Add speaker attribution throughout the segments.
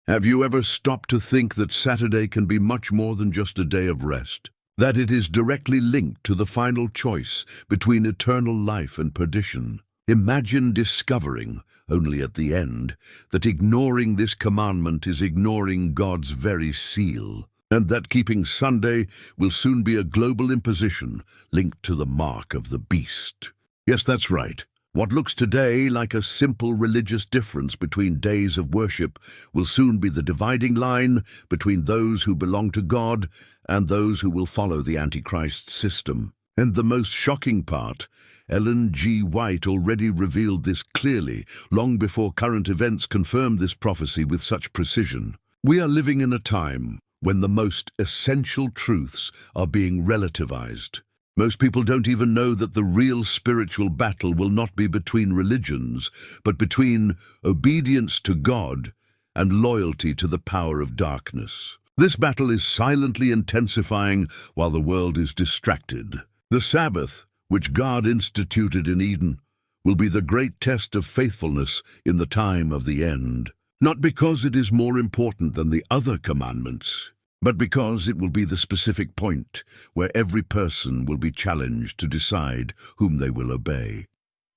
Speaker 1: Have you ever stopped to think that Saturday can be much more than just a day of rest? That it is directly linked to the final choice between eternal life and perdition? Imagine discovering, only at the end, that ignoring this commandment is ignoring God's very seal, and that keeping Sunday will soon be a global imposition linked to the mark of the beast. Yes, that's right. What looks today like a simple religious difference between days of worship will soon be the dividing line between those who belong to God and those who will follow the Antichrist system. And the most shocking part, Ellen G. White already revealed this clearly, long before current events confirmed this prophecy with such precision. We are living in a time when the most essential truths are being relativized. Most people don't even know that the real spiritual battle will not be between religions, but between obedience to God and loyalty to the power of darkness. This battle is silently intensifying while the world is distracted. The Sabbath, which God instituted in Eden, will be the great test of faithfulness in the time of the end. Not because it is more important than the other commandments, but because it will be the specific point where every person will be challenged to decide whom they will obey,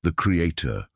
Speaker 1: the Creator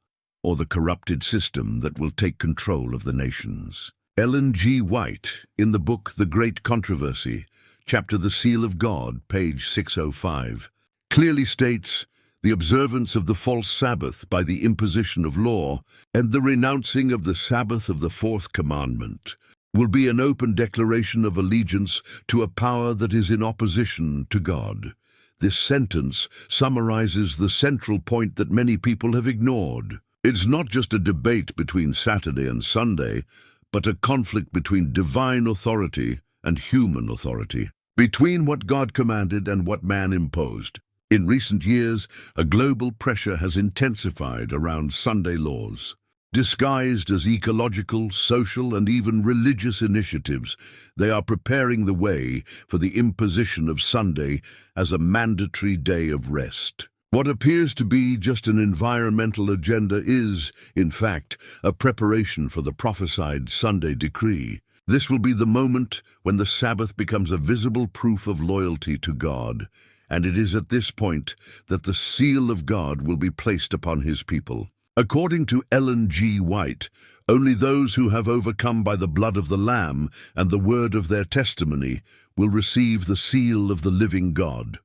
Speaker 1: or the corrupted system that will take control of the nations. Ellen G. White, in the book The Great Controversy, chapter The Seal of God, page 605, clearly states, the observance of the false Sabbath by the imposition of law and the renouncing of the Sabbath of the fourth commandment will be an open declaration of allegiance to a power that is in opposition to God. This sentence summarizes the central point that many people have ignored. It's not just a debate between Saturday and Sunday, but a conflict between divine authority and human authority, between what God commanded and what man imposed. In recent years, a global pressure has intensified around Sunday laws. Disguised as ecological, social, and even religious initiatives, they are preparing the way for the imposition of Sunday as a mandatory day of rest. What appears to be just an environmental agenda is, in fact, a preparation for the prophesied Sunday decree. This will be the moment when the Sabbath becomes a visible proof of loyalty to God, and it is at this point that the seal of God will be placed upon his people. According to Ellen G. White, only those who have overcome by the blood of the Lamb and the word of their testimony will receive the seal of the living God.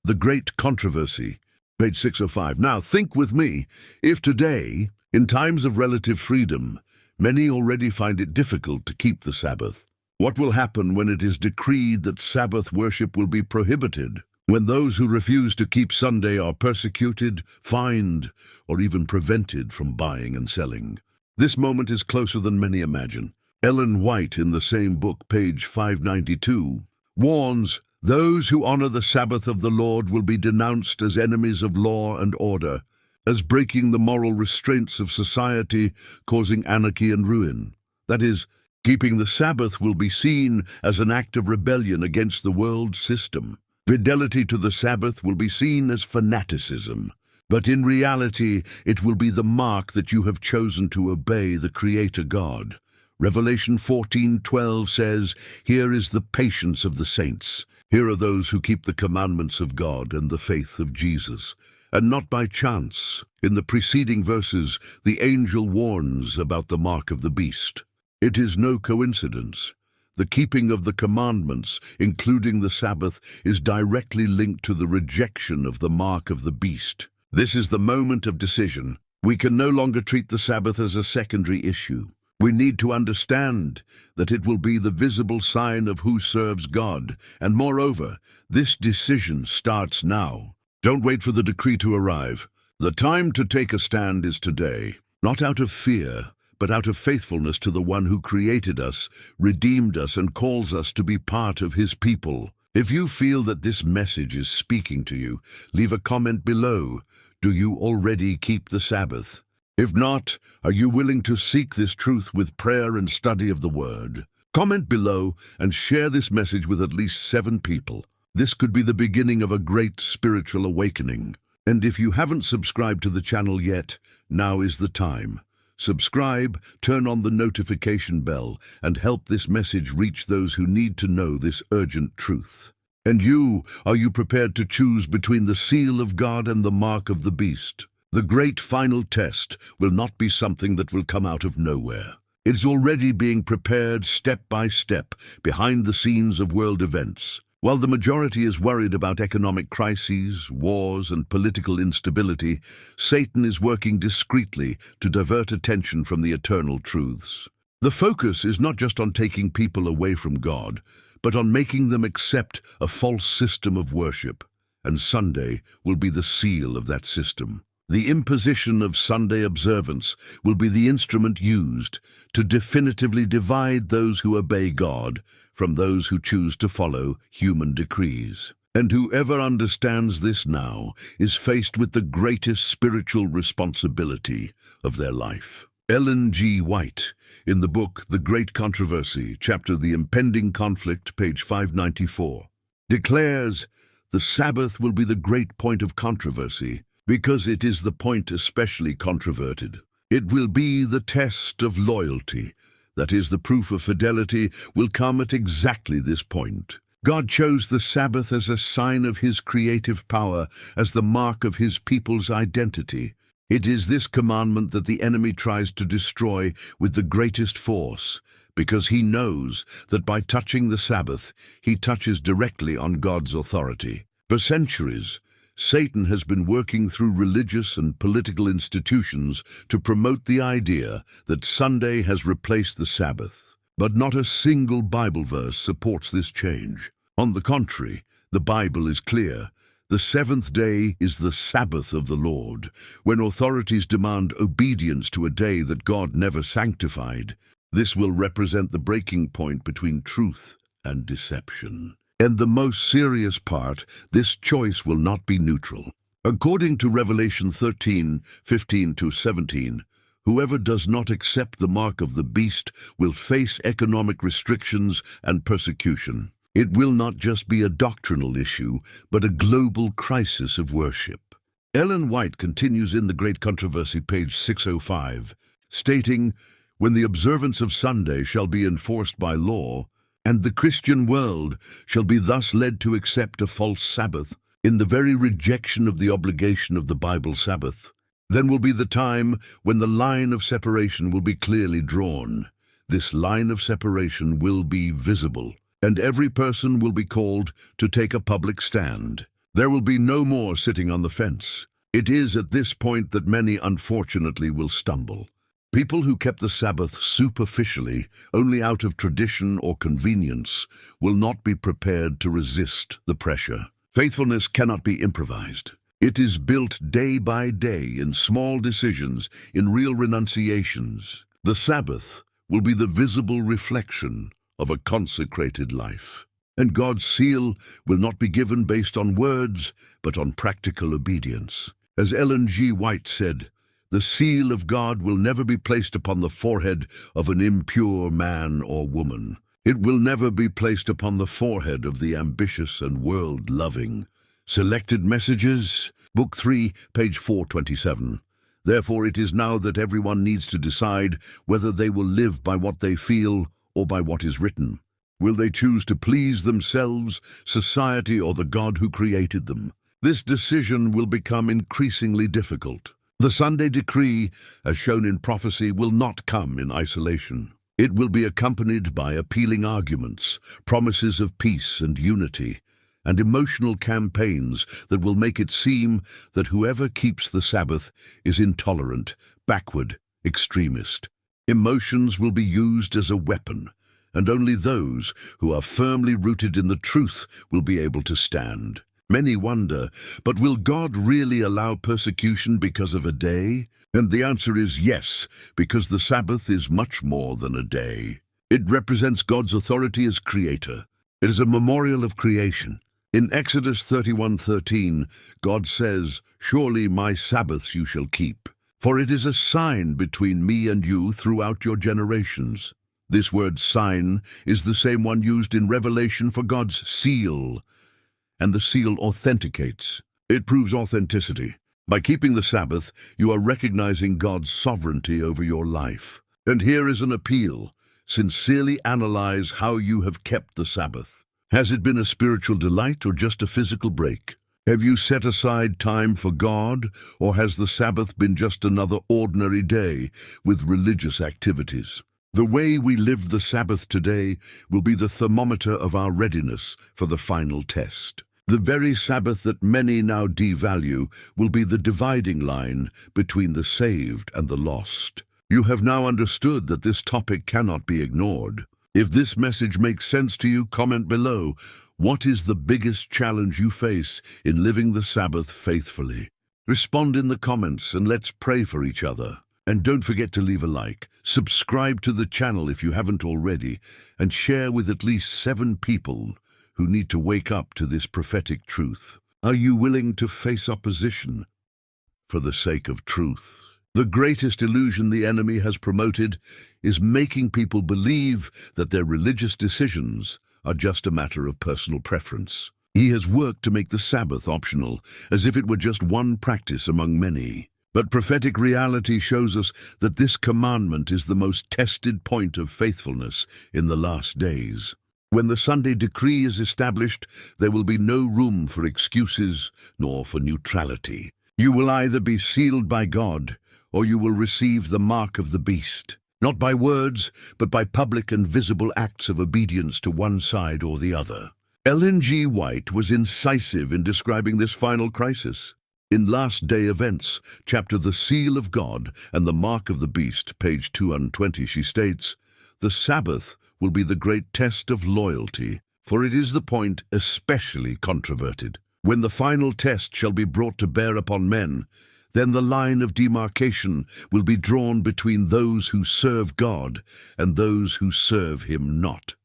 Speaker 1: The Great Controversy, page 605. Now think with me, if today, in times of relative freedom, many already find it difficult to keep the Sabbath, what will happen when it is decreed that Sabbath worship will be prohibited? When those who refuse to keep Sunday are persecuted, fined, or even prevented from buying and selling? This moment is closer than many imagine. Ellen White, in the same book, page 592, warns, those who honor the Sabbath of the Lord will be denounced as enemies of law and order, as breaking the moral restraints of society, causing anarchy and ruin. That is, keeping the Sabbath will be seen as an act of rebellion against the world system. Fidelity to the Sabbath will be seen as fanaticism, but in reality it will be the mark that you have chosen to obey the Creator God. Revelation 14:12 says, here is the patience of the saints. Here are those who keep the commandments of God and the faith of Jesus. And not by chance. In the preceding verses, the angel warns about the mark of the beast. It is no coincidence. The keeping of the commandments, including the Sabbath, is directly linked to the rejection of the mark of the beast. This is the moment of decision. We can no longer treat the Sabbath as a secondary issue. We need to understand that it will be the visible sign of who serves God, and moreover, this decision starts now. Don't wait for the decree to arrive. The time to take a stand is today, not out of fear, but out of faithfulness to the one who created us, redeemed us, and calls us to be part of his people. If you feel that this message is speaking to you, leave a comment below. Do you already keep the Sabbath? If not, are you willing to seek this truth with prayer and study of the Word? Comment below and share this message with at least 7 people. This could be the beginning of a great spiritual awakening. And if you haven't subscribed to the channel yet, now is the time. Subscribe, turn on the notification bell, and help this message reach those who need to know this urgent truth. And you, are you prepared to choose between the seal of God and the mark of the beast? The great final test will not be something that will come out of nowhere. It is already being prepared step by step behind the scenes of world events. While the majority is worried about economic crises, wars, and political instability, Satan is working discreetly to divert attention from the eternal truths. The focus is not just on taking people away from God, but on making them accept a false system of worship. And Sunday will be the seal of that system. The imposition of Sunday observance will be the instrument used to definitively divide those who obey God from those who choose to follow human decrees. And whoever understands this now is faced with the greatest spiritual responsibility of their life. Ellen G. White, in the book The Great Controversy, chapter The Impending Conflict, page 594, declares, "The Sabbath will be the great point of controversy, because it is the point especially controverted. It will be the test of loyalty. That is, the proof of fidelity will come at exactly this point. God chose the Sabbath as a sign of His creative power, as the mark of His people's identity. It is this commandment that the enemy tries to destroy with the greatest force, because he knows that by touching the Sabbath, he touches directly on God's authority. For centuries, Satan has been working through religious and political institutions to promote the idea that Sunday has replaced the Sabbath. But not a single Bible verse supports this change. On the contrary, the Bible is clear. The seventh day is the Sabbath of the Lord. When authorities demand obedience to a day that God never sanctified, this will represent the breaking point between truth and deception. And the most serious part, this choice will not be neutral. According to Revelation 13:15-17, whoever does not accept the mark of the beast will face economic restrictions and persecution. It will not just be a doctrinal issue, but a global crisis of worship. Ellen White continues in The Great Controversy, page 605, stating, "When the observance of Sunday shall be enforced by law, and the Christian world shall be thus led to accept a false Sabbath, in the very rejection of the obligation of the Bible Sabbath, then will be the time when the line of separation will be clearly drawn. This line of separation will be visible, and every person will be called to take a public stand. There will be no more sitting on the fence. It is at this point that many unfortunately will stumble. People who kept the Sabbath superficially, only out of tradition or convenience, will not be prepared to resist the pressure. Faithfulness cannot be improvised. It is built day by day in small decisions, in real renunciations. The Sabbath will be the visible reflection of a consecrated life. And God's seal will not be given based on words, but on practical obedience. As Ellen G. White said, "The seal of God will never be placed upon the forehead of an impure man or woman. It will never be placed upon the forehead of the ambitious and world-loving." Selected Messages, Book 3, page 427. Therefore it is now that everyone needs to decide whether they will live by what they feel or by what is written. Will they choose to please themselves, society, or the God who created them? This decision will become increasingly difficult. The Sunday decree, as shown in prophecy, will not come in isolation. It will be accompanied by appealing arguments, promises of peace and unity, and emotional campaigns that will make it seem that whoever keeps the Sabbath is intolerant, backward, extremist. Emotions will be used as a weapon, and only those who are firmly rooted in the truth will be able to stand. Many wonder, but will God really allow persecution because of a day? And the answer is yes, because the Sabbath is much more than a day. It represents God's authority as creator. It is a memorial of creation. In Exodus 31:13, God says, "Surely my Sabbaths you shall keep, for it is a sign between me and you throughout your generations." This word sign is the same one used in Revelation for God's seal, and the seal authenticates. It proves authenticity. By keeping the Sabbath, you are recognizing God's sovereignty over your life. And here is an appeal. Sincerely analyze how you have kept the Sabbath. Has it been a spiritual delight or just a physical break? Have you set aside time for God, or has the Sabbath been just another ordinary day with religious activities? The way we live the Sabbath today will be the thermometer of our readiness for the final test. The very Sabbath that many now devalue will be the dividing line between the saved and the lost. You have now understood that this topic cannot be ignored. If this message makes sense to you, comment below. What is the biggest challenge you face in living the Sabbath faithfully? Respond in the comments and let's pray for each other. And don't forget to leave a like, subscribe to the channel if you haven't already, and share with at least 7 people who need to wake up to this prophetic truth. Are you willing to face opposition for the sake of truth? The greatest illusion the enemy has promoted is making people believe that their religious decisions are just a matter of personal preference. He has worked to make the Sabbath optional, as if it were just one practice among many. But prophetic reality shows us that this commandment is the most tested point of faithfulness in the last days. When the Sunday decree is established, there will be no room for excuses nor for neutrality. You will either be sealed by God, or you will receive the mark of the beast, not by words, but by public and visible acts of obedience to one side or the other. Ellen G. White was incisive in describing this final crisis. In Last Day Events, chapter The Seal of God and the Mark of the Beast, page 220, she states, "The Sabbath will be the great test of loyalty, for it is the point especially controverted. When the final test shall be brought to bear upon men, then the line of demarcation will be drawn between those who serve God and those who serve him not."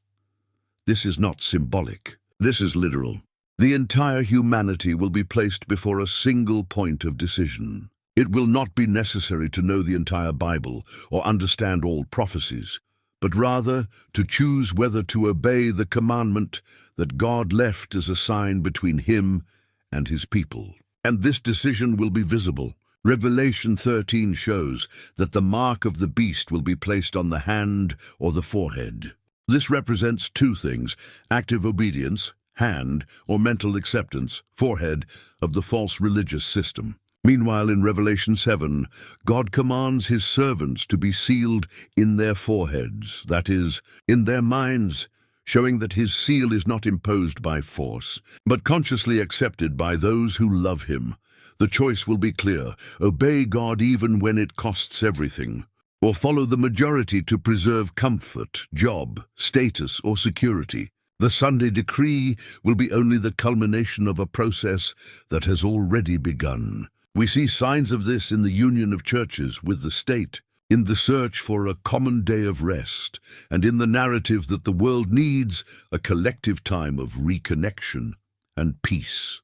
Speaker 1: This is not symbolic. This is literal. The entire humanity will be placed before a single point of decision. It will not be necessary to know the entire Bible or understand all prophecies, but rather to choose whether to obey the commandment that God left as a sign between him and his people. And this decision will be visible. Revelation 13 shows that the mark of the beast will be placed on the hand or the forehead. This represents 2 things: active obedience, hand, or mental acceptance, forehead, of the false religious system. Meanwhile, in Revelation 7, God commands his servants to be sealed in their foreheads, that is, in their minds, showing that his seal is not imposed by force, but consciously accepted by those who love him. The choice will be clear: obey God even when it costs everything, or follow the majority to preserve comfort, job, status, or security. The Sunday decree will be only the culmination of a process that has already begun. We see signs of this in the union of churches with the state, in the search for a common day of rest, and in the narrative that the world needs a collective time of reconnection and peace.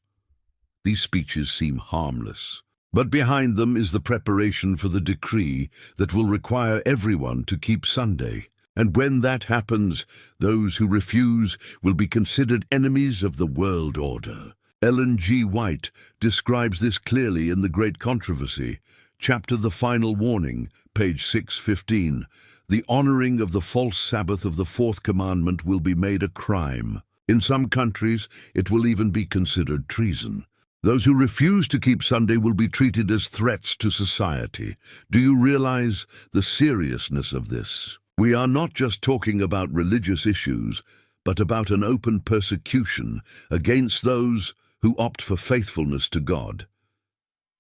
Speaker 1: These speeches seem harmless, but behind them is the preparation for the decree that will require everyone to keep Sunday. And when that happens, those who refuse will be considered enemies of the world order. Ellen G. White describes this clearly in The Great Controversy, chapter The Final Warning, page 615. The honoring of the false Sabbath of the 4th commandment will be made a crime. In some countries, it will even be considered treason. Those who refuse to keep Sunday will be treated as threats to society. Do you realize the seriousness of this? We are not just talking about religious issues, but about an open persecution against those who opt for faithfulness to God.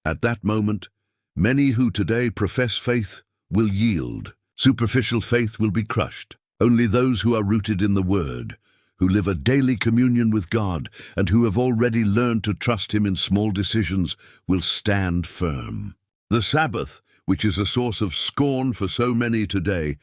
Speaker 1: At that moment, many who today profess faith will yield. Superficial faith will be crushed. Only those who are rooted in the Word, who live a daily communion with God, and who have already learned to trust him in small decisions, will stand firm. The Sabbath, which is a source of scorn for so many today,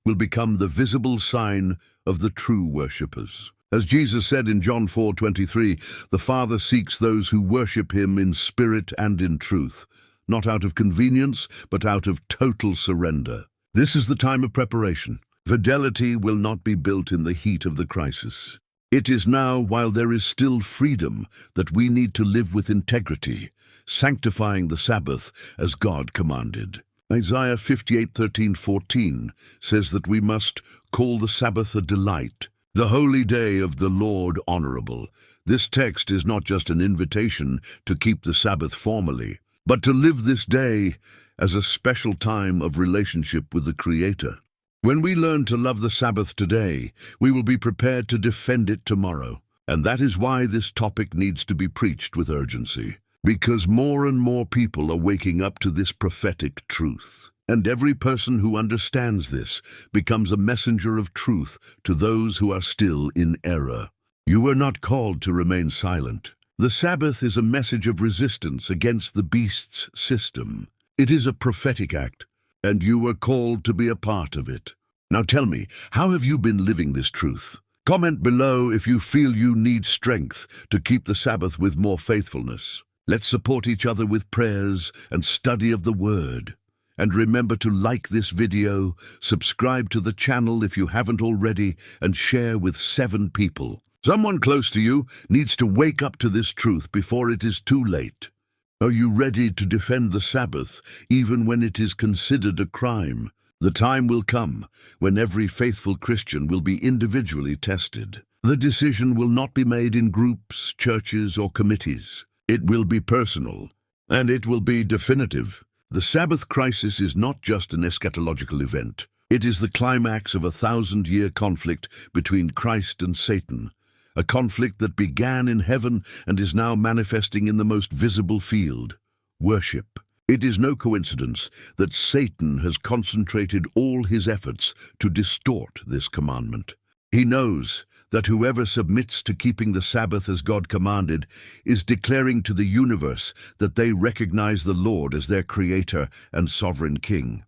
Speaker 1: will become the visible sign of the true worshippers. As Jesus said in John 4:23, the Father seeks those who worship him in spirit and in truth, not out of convenience, but out of total surrender. This is the time of preparation. Fidelity will not be built in the heat of the crisis. It is now, while there is still freedom, that we need to live with integrity, sanctifying the Sabbath as God commanded. Isaiah 58:13-14 says that we must call the Sabbath a delight, the holy day of the Lord honorable. This text is not just an invitation to keep the Sabbath formally, but to live this day as a special time of relationship with the Creator. When we learn to love the Sabbath today, we will be prepared to defend it tomorrow. And that is why this topic needs to be preached with urgency. Because more and more people are waking up to this prophetic truth. And every person who understands this becomes a messenger of truth to those who are still in error. You are not called to remain silent. The Sabbath is a message of resistance against the beast's system. It is a prophetic act, and you are called to be a part of it. Now tell me, how have you been living this truth? Comment below if you feel you need strength to keep the Sabbath with more faithfulness. Let's support each other with prayers and study of the Word. And remember to like this video, subscribe to the channel if you haven't already, and share with 7 people. Someone close to you needs to wake up to this truth before it is too late. Are you ready to defend the Sabbath, even when it is considered a crime? The time will come when every faithful Christian will be individually tested. The decision will not be made in groups, churches, or committees. It will be personal, and it will be definitive. The Sabbath crisis is not just an eschatological event. It is the climax of a 1,000-year conflict between Christ and Satan, a conflict that began in heaven and is now manifesting in the most visible field, worship. It is no coincidence that Satan has concentrated all his efforts to distort this commandment. He knows that whoever submits to keeping the Sabbath as God commanded is declaring to the universe that they recognize the Lord as their Creator and Sovereign King.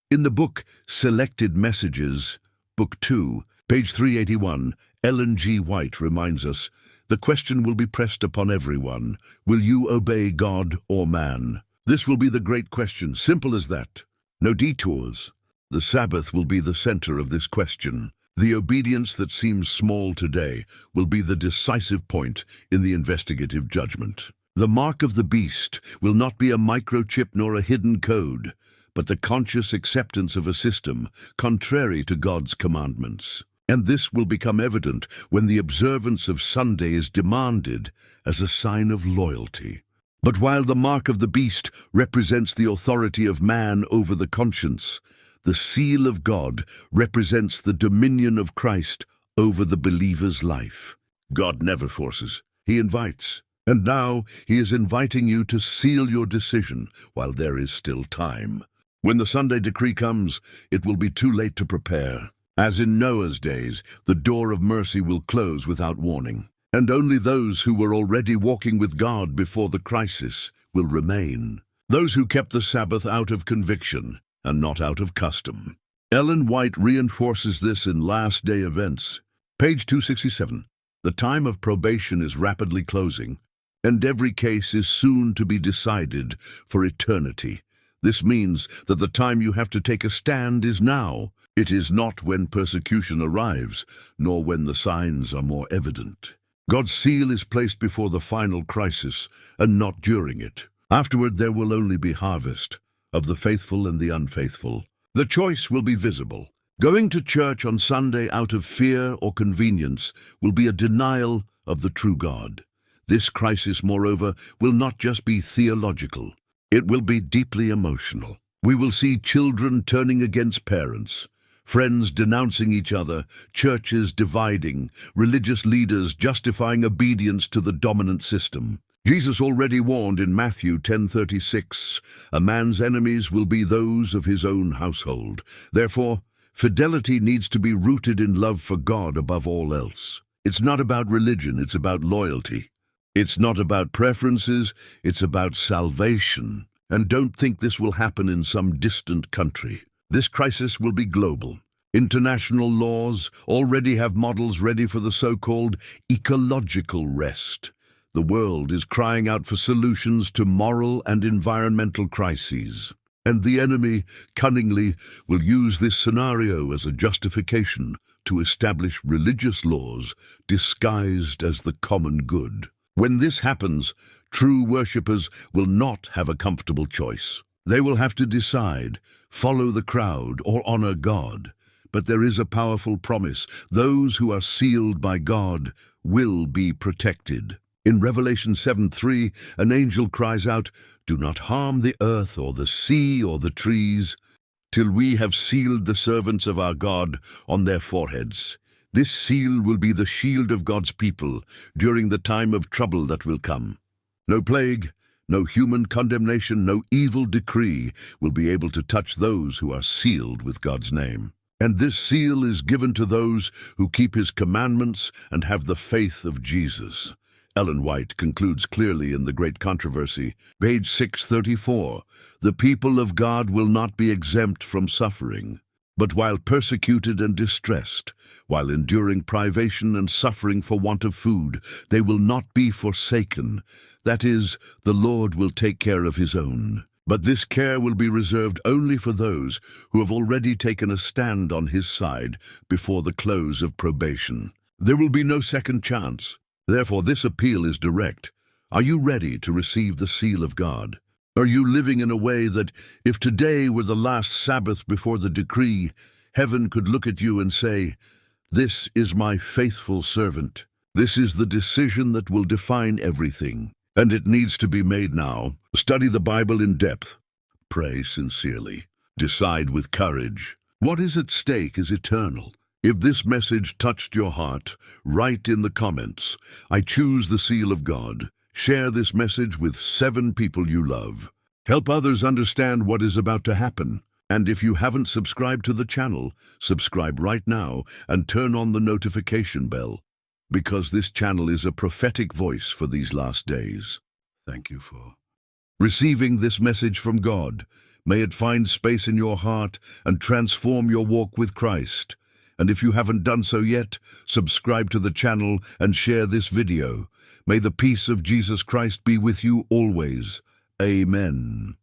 Speaker 1: In the book Selected Messages, Book 2, page 381, Ellen G. White reminds us, the question will be pressed upon everyone, will you obey God or man? This will be the great question, simple as that. No detours. The Sabbath will be the center of this question. The obedience that seems small today will be the decisive point in the investigative judgment. The mark of the beast will not be a microchip nor a hidden code, but the conscious acceptance of a system contrary to God's commandments. And this will become evident when the observance of Sunday is demanded as a sign of loyalty. But while the mark of the beast represents the authority of man over the conscience, the seal of God represents the dominion of Christ over the believer's life. God never forces, He invites. And now He is inviting you to seal your decision while there is still time. When the Sunday decree comes, it will be too late to prepare. As in Noah's days, the door of mercy will close without warning. And only those who were already walking with God before the crisis will remain. Those who kept the Sabbath out of conviction and not out of custom. Ellen White reinforces this in Last Day Events. Page 267. The time of probation is rapidly closing, and every case is soon to be decided for eternity. This means that the time you have to take a stand is now. It is not when persecution arrives, nor when the signs are more evident. God's seal is placed before the final crisis, and not during it. Afterward there will only be harvest of the faithful and the unfaithful. The choice will be visible. Going to church on Sunday out of fear or convenience will be a denial of the true God. This crisis, moreover, will not just be theological. It will be deeply emotional. We will see children turning against parents, friends denouncing each other, churches dividing, religious leaders justifying obedience to the dominant system. Jesus already warned in Matthew 10:36, a man's enemies will be those of his own household. Therefore, fidelity needs to be rooted in love for God above all else. It's not about religion, it's about loyalty. It's not about preferences, it's about salvation. And don't think this will happen in some distant country. This crisis will be global. International laws already have models ready for the so-called ecological rest. The world is crying out for solutions to moral and environmental crises. And the enemy, cunningly, will use this scenario as a justification to establish religious laws disguised as the common good. When this happens, true worshippers will not have a comfortable choice. They will have to decide, follow the crowd or honor God. But there is a powerful promise. Those who are sealed by God will be protected. In Revelation 7:3, an angel cries out, "Do not harm the earth or the sea or the trees, till we have sealed the servants of our God on their foreheads." This seal will be the shield of God's people during the time of trouble that will come. No plague, no human condemnation, no evil decree will be able to touch those who are sealed with God's name. And this seal is given to those who keep his commandments and have the faith of Jesus. Ellen White concludes clearly in The Great Controversy, page 634, "The people of God will not be exempt from suffering, but while persecuted and distressed, while enduring privation and suffering for want of food, they will not be forsaken. That is, the Lord will take care of his own. But this care will be reserved only for those who have already taken a stand on his side before the close of probation. There will be no second chance. Therefore, this appeal is direct. Are you ready to receive the seal of God? Are you living in a way that, if today were the last Sabbath before the decree, heaven could look at you and say, 'This is my faithful servant'? This is the decision that will define everything. And it needs to be made now. Study the Bible in depth. Pray sincerely. Decide with courage. What is at stake is eternal. If this message touched your heart, write in the comments, "I choose the seal of God." Share this message with 7 people you love. Help others understand what is about to happen. And if you haven't subscribed to the channel, subscribe right now and turn on the notification bell, because this channel is a prophetic voice for these last days. Thank you for receiving this message from God. May it find space in your heart and transform your walk with Christ. And if you haven't done so yet, subscribe to the channel and share this video. May the peace of Jesus Christ be with you always. Amen.